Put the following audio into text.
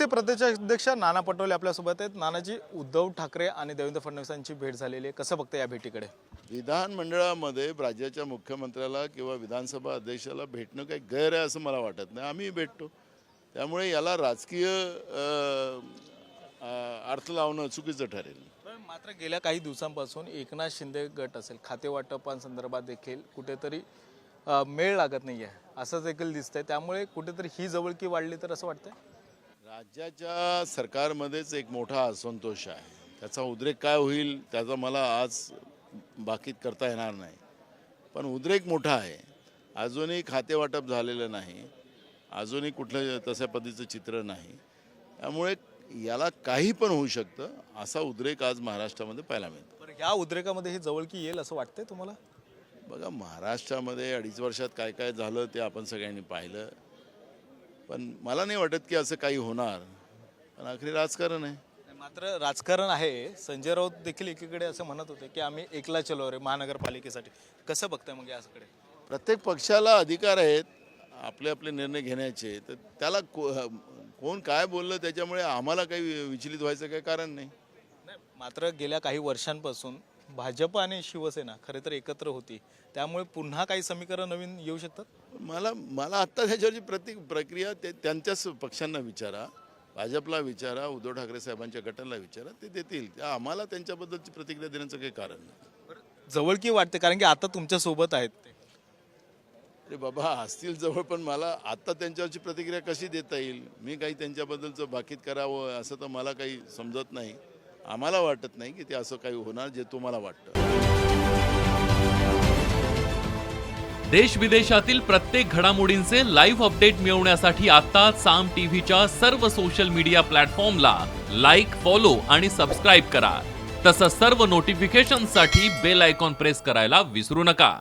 भाजपचे प्रदेशाध्यक्ष नाना पटोले आपल्यासोबत आहेत। नानाजी, उद्धव ठाकरे आणि देवेंद्र फडणवीसांची भेट झालेली आहे, कसं बघता या भेटीकडे? विधानमंडळामध्ये राज्याच्या मुख्यमंत्र्याला किंवा विधानसभा अध्यक्षाला भेटणं काही गैर आहे असं मला वाटत नाही। आम्ही भेटतो, त्यामुळे याला राजकीय अर्थ लावणं चुकीचं ठरेल। मात्र गेल्या काही दिवसांपासून एकनाथ शिंदे गट असेल, खाते वाटपांसंदर्भात देखील कुठेतरी मेळ लागत नाही आहे असं देखील दिसतंय, त्यामुळे कुठेतरी ही जवळकी वाढली तर असं वाटतंय। राज्याच्या सरकारमध्येच एक मोठा असंतोष आहे, त्याचा उद्रेक काय होईल त्याचा मला आज बाकीत करता येणार नाही, पण उद्रेक मोठा आहे। अजूनही खातेवाटप झालेलं नाही, अजूनही कुठलं तशा पद्धतीचं चित्र नाही, त्यामुळे याला काही पण होऊ शकतं असा उद्रेक आज महाराष्ट्रामध्ये पाहायला मिळतो। बरं, या उद्रेकामध्ये ही जवळकी येईल असं वाटतंय तुम्हाला? बघा, महाराष्ट्रामध्ये 2.5 वर्षात काय काय झालं ते आपण सगळ्यांनी पाहिलं, पण मला नाही वाटत की असं काही होणार, पण आखरी राजकारण आहे। मात्र राजकारण आहे, संजय राऊत देखील एकीकडे असं म्हणत होते की आम्ही एकला चलो रे महानगरपालिकेसाठी, कसं बघताय मग याकडे? प्रत्येक पक्षाला अधिकार आहेत आपले आपले निर्णय घेण्याचे, तर त्याला कोण काय बोललं त्याच्यामुळे आम्हाला काही विचलित व्हायचं काही कारण नाही। मात्र गेल्या काही वर्षांपासून भाजप आणि शिवसेना खरे तर एकत्र होती, त्यामुळे पुन्हा काही समीकरण नवीन येऊ शकतात। मला आत्ता त्याच्यावरची प्रक्रिया त्यांच्याच पक्षांना विचारा, भाजपला विचारा, उद्धव ठाकरे साहेबांच्या गटाला विचारा, ते देतील। आम्हाला त्यांच्याबद्दलची प्रतिक्रिया देण्याचं काही कारण नाही। जवळकी वाटते कारण की आता तुमच्या सोबत आहेत ते। अरे बाबा, असतील जवळ, पण मला आत्ता त्यांच्यावरची प्रतिक्रिया कशी देता येईल? मी काही त्यांच्याबद्दलचं बाकीत करावं असं तर मला काही समजत नाही। आम्हाला वाटत नाही की ते असं काही होणार जे तुम्हाला वाटतं। देश विदेशातील प्रत्येक घडामोडींचे लाईव्ह अपडेट मिळवण्यासाठी आता साम टीव्हीच्या सर्व सोशल मीडिया प्लॅटफॉर्मला लाईक, फॉलो आणि सबस्क्राईब करा। तसंच सर्व नोटिफिकेशनसाठी बेल आयकॉन प्रेस करायला विसरू नका।